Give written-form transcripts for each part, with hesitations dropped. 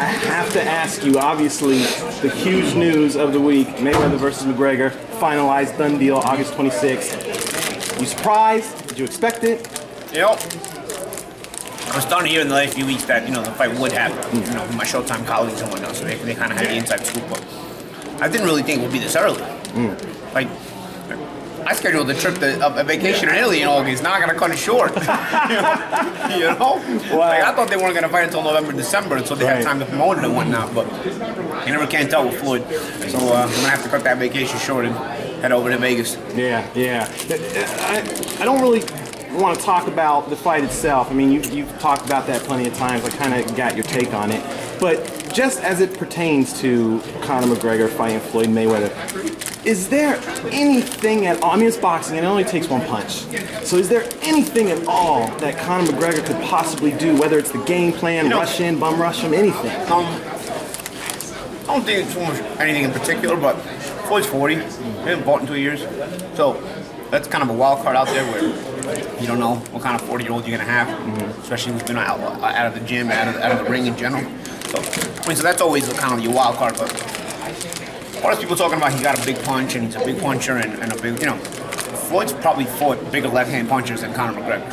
I have to ask you, obviously, the huge news of the week, Mayweather versus McGregor, finalized, done deal, August 26th. You surprised? Did you expect it? Yep. I was starting to hear in the last few weeks that, the fight would happen, from my Showtime colleagues and whatnot, so they kind of had the inside scoop. But I didn't really think it would be this early. Like, I scheduled a trip a vacation in Italy in August. Now I gotta cut it short. Wow. Like, I thought they weren't gonna fight until November, December, until they had time to promote it and whatnot. But you never can tell with Floyd. So I'm gonna have to cut that vacation short and head over to Vegas. Yeah. I don't really want to talk about the fight itself. I mean, you've talked about that plenty of times. I kind of got your take on it. But just as it pertains to Conor McGregor fighting Floyd Mayweather, is there anything at all? I mean, it's boxing and it only takes one punch. So is there anything at all that Conor McGregor could possibly do, whether it's the game plan, rush in, bum rush him, anything? I don't think it's too much anything in particular, but Floyd's 40. He hasn't fought in 2 years. So that's kind of a wild card out there where you don't know what kind of 40-year-old you're going to have, especially if you've been out of the gym, out of the ring in general. So that's always kind of your wild card. But as far as people talking about he got a big punch and he's a big puncher and a big, Floyd's probably fought bigger left-hand punchers than Conor McGregor.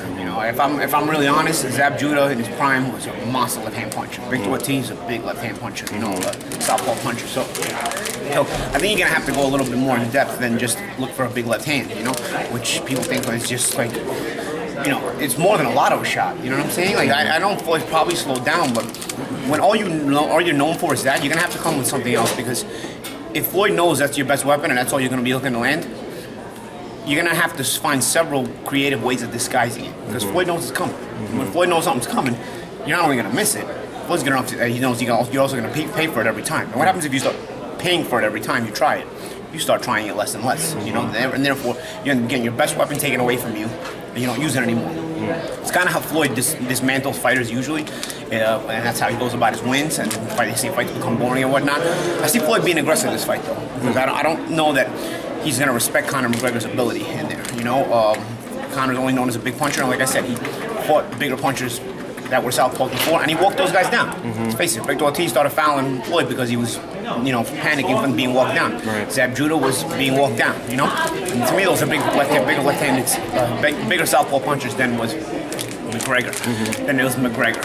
If I'm really honest, Zab Judah in his prime was a monster left-hand puncher. Victor Ortiz is a big left-hand puncher, a southpaw puncher. So I think you're gonna have to go a little bit more in depth than just look for a big left hand, which people think is just like, it's more than a lotto shot. You know what I'm saying? Like I know Floyd's probably slowed down, but when all you're known for is that, you're gonna have to come with something else because if Floyd knows that's your best weapon and that's all you're gonna be looking to land, you're gonna have to find several creative ways of disguising it because Floyd knows it's coming. When Floyd knows something's coming, you're not only gonna miss it. Floyd's gonna he knows you're also gonna pay for it every time. And what happens if you start paying for it every time you try it? You start trying it less and less. And therefore you're getting your best weapon taken away from you, and you don't use it anymore. It's kind of how Floyd dismantles fighters usually, and that's how he goes about his wins. And you see fights become boring and whatnot. I see Floyd being aggressive this fight though, because I don't know that he's going to respect Conor McGregor's ability in there. Conor's only known as a big puncher, and like I said, he fought bigger punchers that were southpaw before, and he walked those guys down. Let's face it, Victor Ortiz started fouling Floyd because he was, panicking from being walked down. Zab Judah was being walked down, And to me, those are bigger left-handed, bigger southpaw punchers than was McGregor, than it was McGregor.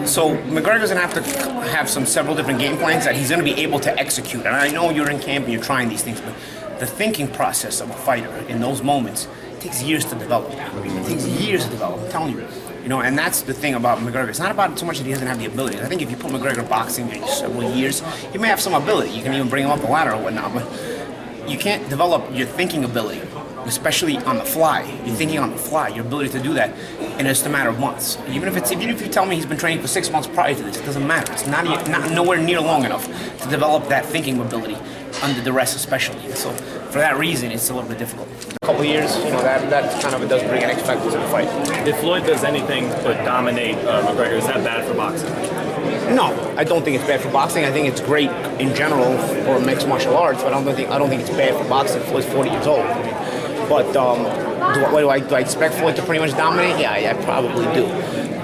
So McGregor's gonna have to have several different game plans that he's gonna be able to execute. And I know you're in camp and you're trying these things, but the thinking process of a fighter in those moments takes years to develop. It takes years to develop, I'm telling you. And that's the thing about McGregor. It's not about so much that he doesn't have the ability. I think if you put McGregor boxing in several years, he may have some ability. You can even bring him up the ladder or whatnot, but you can't develop your thinking ability, especially on the fly. You're thinking on the fly, your ability to do that in just a matter of months. Even if you tell me he's been training for 6 months prior to this, it doesn't matter. It's not nowhere near long enough to develop that thinking ability under duress, especially. So for that reason, it's a little bit difficult. A couple of years, that kind of does bring an X factor to the fight. If Floyd does anything but dominate McGregor, is that bad for boxing? No, I don't think it's bad for boxing. I think it's great in general for mixed martial arts, but I don't think it's bad for boxing. Floyd's 40 years old. But do I expect Floyd to pretty much dominate? Yeah, I probably do.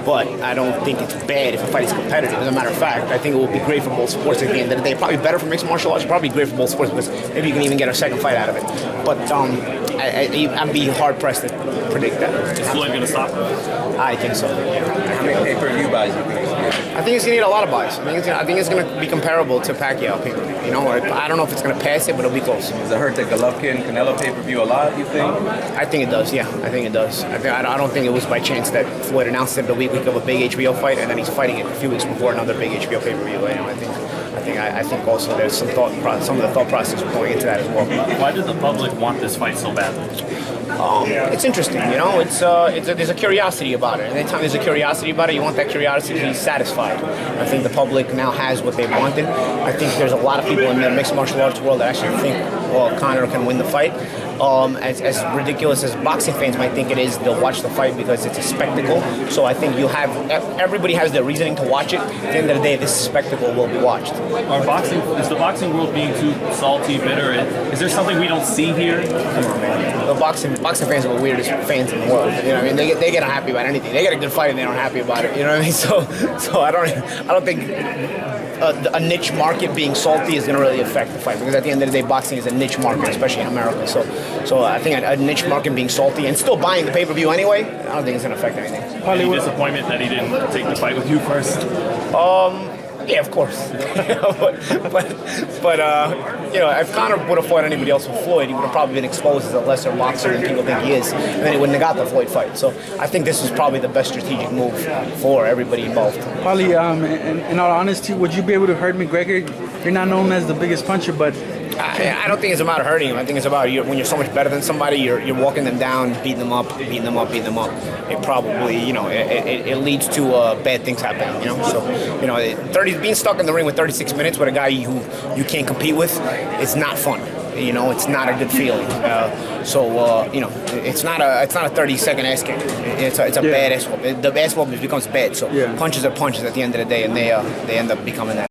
But I don't think it's bad if a fight is competitive. As a matter of fact, I think it will be great for both sports at the end of the day. Probably better for mixed martial arts, probably great for both sports because maybe you can even get a second fight out of it. But I'd be hard-pressed to predict that. Is Floyd going to stop him? I think so. How many pay-per-view buys you think? I think it's going to need a lot I think it's going to be comparable to Pacquiao pay-per-view. I don't know if it's going to pass it, but it'll be close. Does it hurt the Golovkin Canelo pay-per-view a lot, you think? I think it does, yeah. I think it does. I don't think it was by chance that Floyd announced it the week of a big HBO fight, and then he's fighting it a few weeks before another big HBO pay-per-view. I think also there's some of the thought process going into that as well. Why did the public want this fight so badly? It's interesting, there's a curiosity about it. Anytime there's a curiosity about it, you want that curiosity to be satisfied. I think the public now has what they wanted. I think there's a lot of people in the mixed martial arts world that actually think, Conor can win the fight. As ridiculous as boxing fans might think it is, they'll watch the fight because it's a spectacle. So I think everybody has their reasoning to watch it. At the end of the day, this spectacle will be watched. Is the boxing world being too salty, bitter? Is there something we don't see here? Come on, man. The boxing boxing fans are the weirdest fans in the world. You know what I mean? They get unhappy about anything. They get a good fight and they're unhappy about it. You know what I mean? So I don't think a niche market being salty is going to really affect the fight, because at the end of the day, boxing is a niche market, especially in America. So I think a niche market being salty and still buying the pay-per-view anyway, I don't think it's going to affect anything. Any disappointment that he didn't take the fight with you first? Yeah, of course. but you know, if Conor would have fought anybody else with Floyd, he would have probably been exposed as a lesser boxer than people think he is, and then he wouldn't have got the Floyd fight. So I think this is probably the best strategic move for everybody involved. Paulie, in all honesty, would you be able to hurt McGregor? You're not known as the biggest puncher, but I don't think it's about hurting him. I think it's about when you're so much better than somebody, you're walking them down, beating them up. It probably, you know, it leads to bad things happening. You know, so you know, being stuck in the ring with 36 minutes with a guy who you can't compete with, it's not fun. You know, it's not a good feeling. You know, it's not a 30-second ass kick. It's a bad ass whoop. The ass whoop becomes bad. So punches are punches at the end of the day, and they end up becoming that.